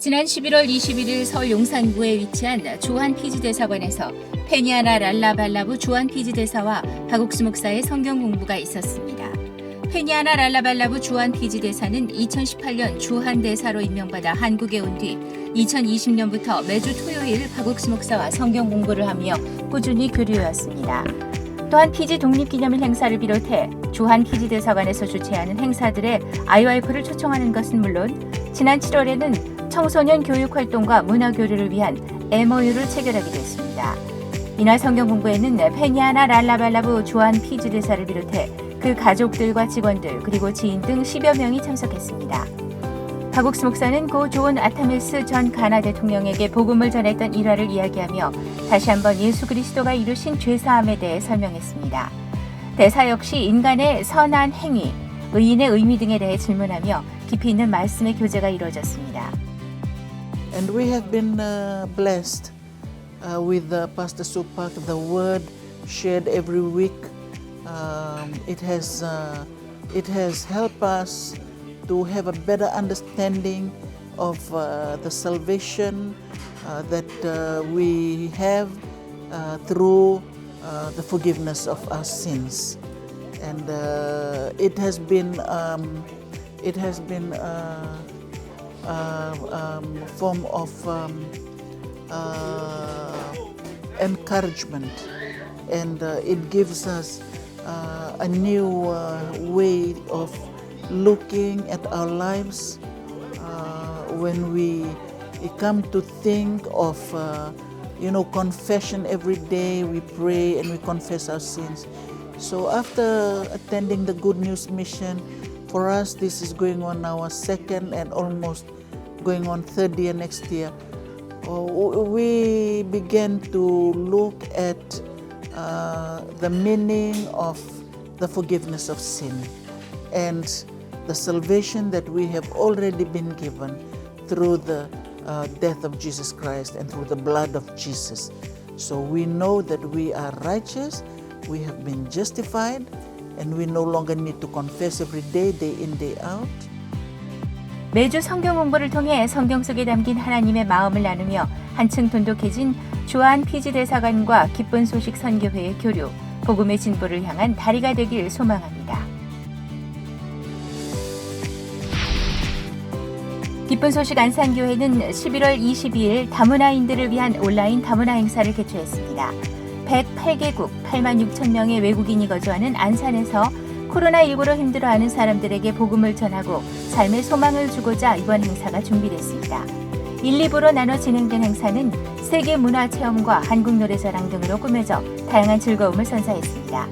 지난 11월 21일 서울 용산구에 위치한 조한 피지대사관에서 페니아나 랄라발라부 조한 피지대사와 박옥수 목사의 성경 공부가 있었습니다. 페니아나 랄라발라부 조한 피지대사는 2018년 조한 대사로 임명받아 한국에 온 뒤 2020년부터 매주 토요일 박옥수 목사와 성경 공부를 하며 꾸준히 교류해왔습니다. 또한 피지 독립기념일 행사를 비롯해 조한 피지대사관에서 주최하는 행사들에 IYF를 초청하는 것은 물론 지난 7월에는 청소년 교육 활동과 문화 교류를 위한 MOU를 체결하기도 했습니다. 이날 성경 공부에는 페니아나 랄라발라부 조한 피지대사를 비롯해 그 가족들과 직원들 그리고 지인 등 10여 명이 참석했습니다. 박옥수 목사는 고 존 아타밀스 전 가나 대통령에게 복음을 전했던 일화를 이야기하며 다시 한번 예수 그리스도가 이루신 죄사함에 대해 설명했습니다. 대사 역시 인간의 선한 행위, 의인의 의미 등에 대해 질문하며 깊이 있는 말씀의 교제가 이루어졌습니다. And we have been blessed with Pastor Supak, the word shared every week. It has helped us to have a better understanding of the salvation that we have through the forgiveness of our sins, and it has been form of encouragement, and it gives us a new way of looking at our lives when we come to think of confession every day. We pray and we confess our sins. So after attending the Good News Mission, for us this is going on our second and almost going on third year next year. We began to look at the meaning of the forgiveness of sin and the salvation that we have already been given through the death of Jesus Christ and through the blood of Jesus. So we know that we are righteous, we have been justified, and we no longer need to confess every day, day in, day out. 매주 성경 공부를 통해 성경 속에 담긴 하나님의 마음을 나누며 한층 돈독해진 조한 피지대사관과 기쁜 소식 선교회의 교류, 복음의 진보를 향한 다리가 되길 소망합니다. 기쁜 소식 안산교회는 11월 22일 다문화인들을 위한 온라인 다문화 행사를 개최했습니다. 108개국 8만 6천 명의 외국인이 거주하는 안산에서 코로나19로 힘들어하는 사람들에게 복음을 전하고 삶의 소망을 주고자 이번 행사가 준비됐습니다. 1, 2부로 나눠 진행된 행사는 세계문화체험과 한국노래자랑 등으로 꾸며져 다양한 즐거움을 선사했습니다.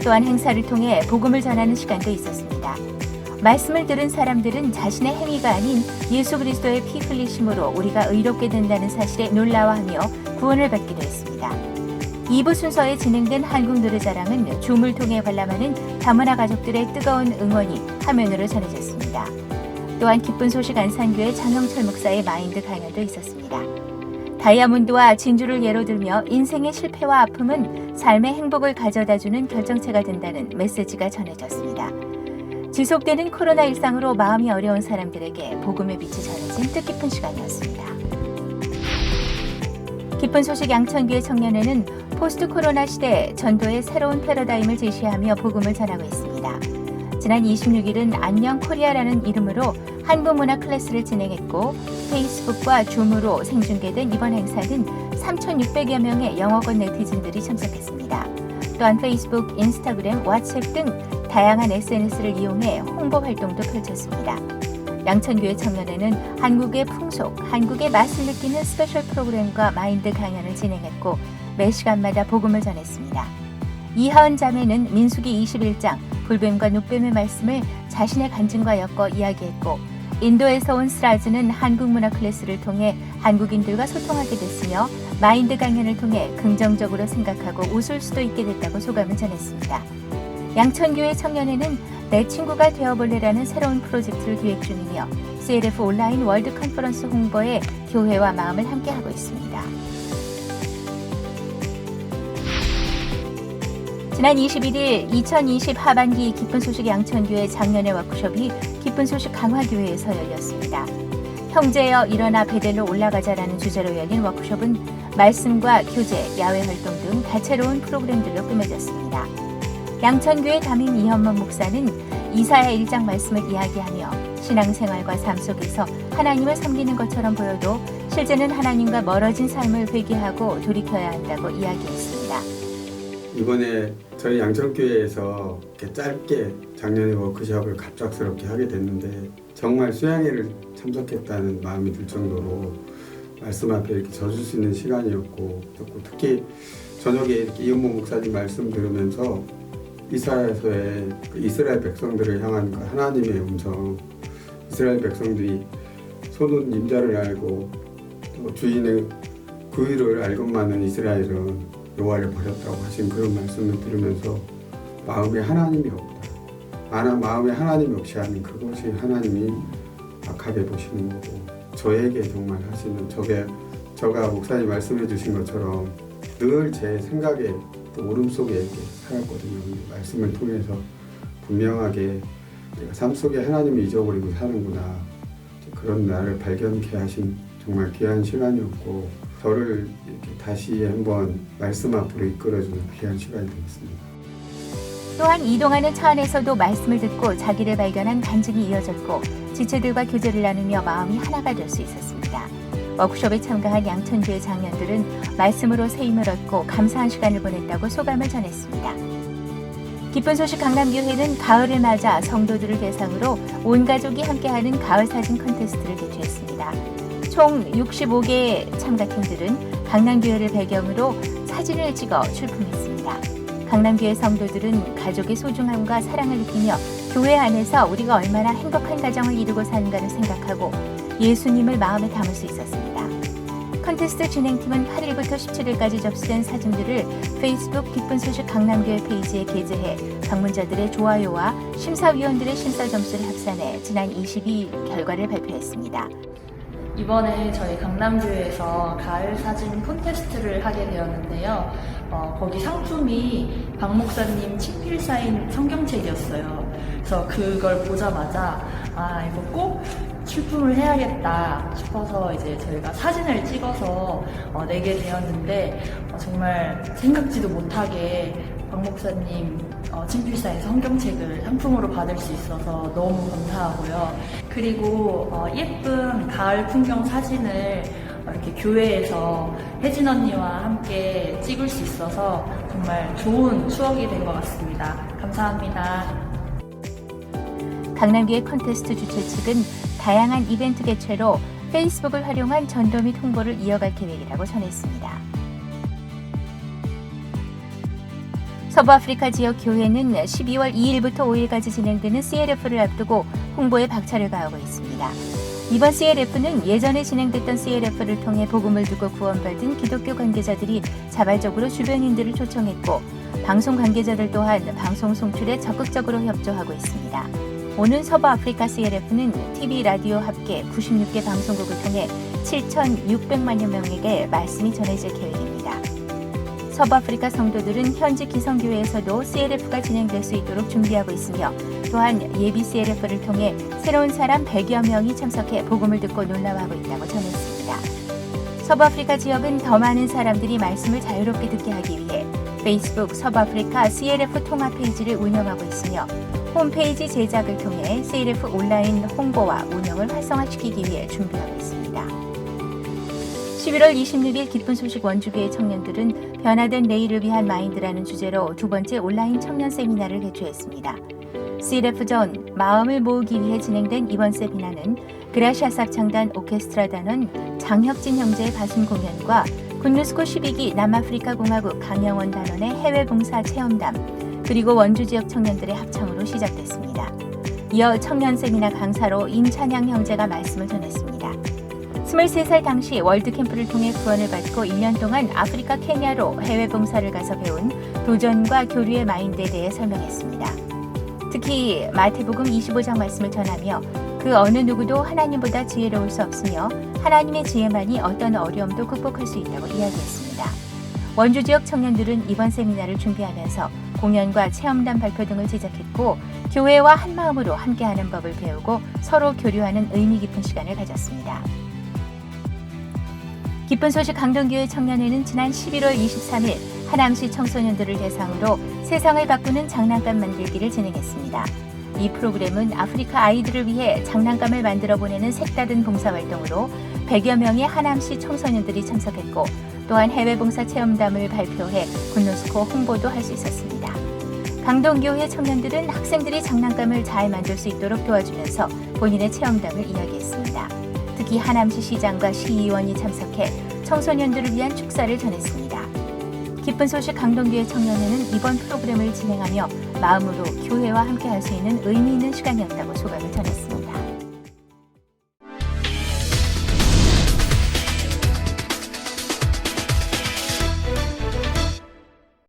또한 행사를 통해 복음을 전하는 시간도 있었습니다. 말씀을 들은 사람들은 자신의 행위가 아닌 예수 그리스도의 피 흘리심으로 우리가 의롭게 된다는 사실에 놀라워하며 구원을 받기도 했습니다. 2부 순서에 진행된 한국노래자랑은 줌을 통해 관람하는 다문화 가족들의 뜨거운 응원이 화면으로 전해졌습니다. 또한 기쁜 소식 안산교회 장영철 목사의 마인드 강연도 있었습니다. 다이아몬드와 진주를 예로 들며 인생의 실패와 아픔은 삶의 행복을 가져다주는 결정체가 된다는 메시지가 전해졌습니다. 지속되는 코로나 일상으로 마음이 어려운 사람들에게 복음의 빛이 전해진 뜻깊은 시간이었습니다. 기쁜 소식 양천교회 청년회는 포스트 코로나 시대 전도의 새로운 패러다임을 제시하며 복음을 전하고 있습니다. 지난 26일은 안녕 코리아라는 이름으로 한국 문화 클래스를 진행했고 페이스북과 줌으로 생중계된 이번 행사는 3,600여 명의 영어권 네티즌들이 참석했습니다. 또한 페이스북, 인스타그램, 왓츠앱 등 다양한 SNS를 이용해 홍보 활동도 펼쳤습니다. 양천교회 청년회는 한국의 풍속, 한국의 맛을 느끼는 스페셜 프로그램과 마인드 강연을 진행했고 매 시간마다 복음을 전했습니다. 이하은 자매는 민수기 21장 불뱀과 노뱀의 말씀을 자신의 간증과 엮어 이야기했고 인도에서 온 스라즈는 한국 문화 클래스를 통해 한국인들과 소통하게 됐으며 마인드 강연을 통해 긍정적으로 생각하고 웃을 수도 있게 됐다고 소감을 전했습니다. 양천교회 청년회는 내 친구가 되어볼래라는 새로운 프로젝트를 기획 중이며 CLF 온라인 월드 컨퍼런스 홍보에 교회와 마음을 함께하고 있습니다. 지난 21일 2020 하반기 기쁜 소식 양천교회 작년의 워크숍이 기쁜 소식 강화교회에서 열렸습니다. 형제여 일어나 베델로 올라가자라는 주제로 열린 워크숍은 말씀과 교제, 야외 활동 등 다채로운 프로그램들로 꾸며졌습니다. 양천교회 담임 이현문 목사는 이사야 1장 말씀을 이야기하며 신앙생활과 삶 속에서 하나님을 섬기는 것처럼 보여도 실제는 하나님과 멀어진 삶을 회개하고 돌이켜야 한다고 이야기했습니다. 이번에 저희 양천교회에서 이렇게 짧게 작년에 워크숍을 갑작스럽게 하게 됐는데 정말 수양회를 참석했다는 마음이 들 정도로 말씀 앞에 이렇게 젖을 수 있는 시간이었고, 특히 저녁에 이렇게 이은모 목사님 말씀 들으면서 이사야서의 그 이스라엘 백성들을 향한 그 하나님의 음성, 이스라엘 백성들이 손은 임자를 알고 또 주인의 구유를 알고만은 이스라엘은 여호와를 버렸다고 하신 그런 말씀을 들으면서 마음에 하나님이 없다. 마음에 하나님이 없이 하는 그것이 하나님이 악하게 보시는 거고, 저에게 정말 하시는 저가 목사님 말씀해 주신 것처럼 늘 제 생각에 또 오름 속에 이렇게 살았거든요. 말씀을 통해서 분명하게 내가 삶 속에 하나님을 잊어버리고 사는구나, 그런 나를 발견케 하신 정말 귀한 시간이었고, 저를 이렇게 다시 한번 말씀 앞으로 이끌어주는 귀한 시간이 되었습니다. 또한 이동하는 차 안에서도 말씀을 듣고 자기를 발견한 간증이 이어졌고, 지체들과 교제를 나누며 마음이 하나가 될 수 있었습니다. 워크숍에 참가한 양천교회 장년들은 말씀으로 새 힘을 얻고 감사한 시간을 보냈다고 소감을 전했습니다. 기쁜 소식 강남교회는 가을을 맞아 성도들을 대상으로 온 가족이 함께하는 가을 사진 콘테스트를 개최했습니다. 총 65개의 참가팀들은 강남교회를 배경으로 사진을 찍어 출품했습니다. 강남교회 성도들은 가족의 소중함과 사랑을 느끼며 교회 안에서 우리가 얼마나 행복한 가정을 이루고 사는가를 생각하고 예수님을 마음에 담을 수 있었습니다. 컨테스트 진행팀은 8일부터 17일까지 접수된 사진들을 페이스북 기쁜 소식 강남교회 페이지에 게재해 방문자들의 좋아요와 심사위원들의 심사 점수를 합산해 지난 22일 결과를 발표했습니다. 이번에 저희 강남교회에서 가을 사진 콘테스트를 하게 되었는데요. 거기 상품이 박 목사님 친필 사인 성경책이었어요. 그래서 그걸 보자마자 이거 꼭 출품을 해야겠다 싶어서 이제 저희가 사진을 찍어서 내게 되었는데, 정말 생각지도 못하게 박 목사님 친필 사인 성경책을 상품으로 받을 수 있어서 너무 감사하고요. 그리고 예쁜 가을 풍경 사진을 이렇게 교회에서 혜진 언니와 함께 찍을 수 있어서 정말 좋은 추억이 된 것 같습니다. 감사합니다. 강남교회 콘테스트 주최 측은 다양한 이벤트 개최로 페이스북을 활용한 전도 및 홍보를 이어갈 계획이라고 전했습니다. 서부아프리카 지역 교회는 12월 2일부터 5일까지 진행되는 CLF를 앞두고 홍보에 박차를 가하고 있습니다. 이번 CLF는 예전에 진행됐던 CLF를 통해 복음을 듣고 구원받은 기독교 관계자들이 자발적으로 주변인들을 초청했고, 방송 관계자들 또한 방송 송출에 적극적으로 협조하고 있습니다. 오는 서부아프리카 CLF는 TV, 라디오 합계 96개 방송국을 통해 7,600만여 명에게 말씀이 전해질 계획입니다. 서부아프리카 성도들은 현지 기성교회에서도 CLF가 진행될 수 있도록 준비하고 있으며, 또한 예비 CLF를 통해 새로운 사람 100여 명이 참석해 복음을 듣고 놀라워하고 있다고 전했습니다. 서부아프리카 지역은 더 많은 사람들이 말씀을 자유롭게 듣게 하기 위해 페이스북 서부아프리카 CLF 통합 페이지를 운영하고 있으며, 홈페이지 제작을 통해 CLF 온라인 홍보와 운영을 활성화시키기 위해 준비하고 있습니다. 11월 26일 기쁜 소식 원주교회 청년들은 변화된 내일을 위한 마인드라는 주제로 두 번째 온라인 청년 세미나를 개최했습니다. CLF 전 마음을 모으기 위해 진행된 이번 세미나는 그라시아스 합창단 오케스트라 단원 장혁진 형제의 바순 공연과 군루스코 12기 남아프리카 공화국 강영원 단원의 해외 봉사 체험담, 그리고 원주 지역 청년들의 합창으로 시작됐습니다. 이어 청년 세미나 강사로 임찬양 형제가 말씀을 전했습니다. 23살 당시 월드캠프를 통해 구원을 받고 1년 동안 아프리카 케냐로 해외 봉사를 가서 배운 도전과 교류의 마인드에 대해 설명했습니다. 특히 마태복음 25장 말씀을 전하며 그 어느 누구도 하나님보다 지혜로울 수 없으며 하나님의 지혜만이 어떤 어려움도 극복할 수 있다고 이야기했습니다. 원주 지역 청년들은 이번 세미나를 준비하면서 공연과 체험단 발표 등을 제작했고 교회와 한마음으로 함께하는 법을 배우고 서로 교류하는 의미 깊은 시간을 가졌습니다. 기쁜 소식 강동교회 청년회는 지난 11월 23일 하남시 청소년들을 대상으로 세상을 바꾸는 장난감 만들기를 진행했습니다. 이 프로그램은 아프리카 아이들을 위해 장난감을 만들어 보내는 색다른 봉사활동으로 100여 명의 하남시 청소년들이 참석했고 또한 해외 봉사 체험담을 발표해 군노스코 홍보도 할 수 있었습니다. 강동교회 청년들은 학생들이 장난감을 잘 만들 수 있도록 도와주면서 본인의 체험담을 이야기했습니다. 특히 하남시 시장과 시의원이 참석해 청소년들을 위한 축사를 전했습니다. 기쁜 소식 강동교회 청년회는 이번 프로그램을 진행하며 마음으로 교회와 함께할 수 있는 의미 있는 시간이었다고 소감을 전했습니다.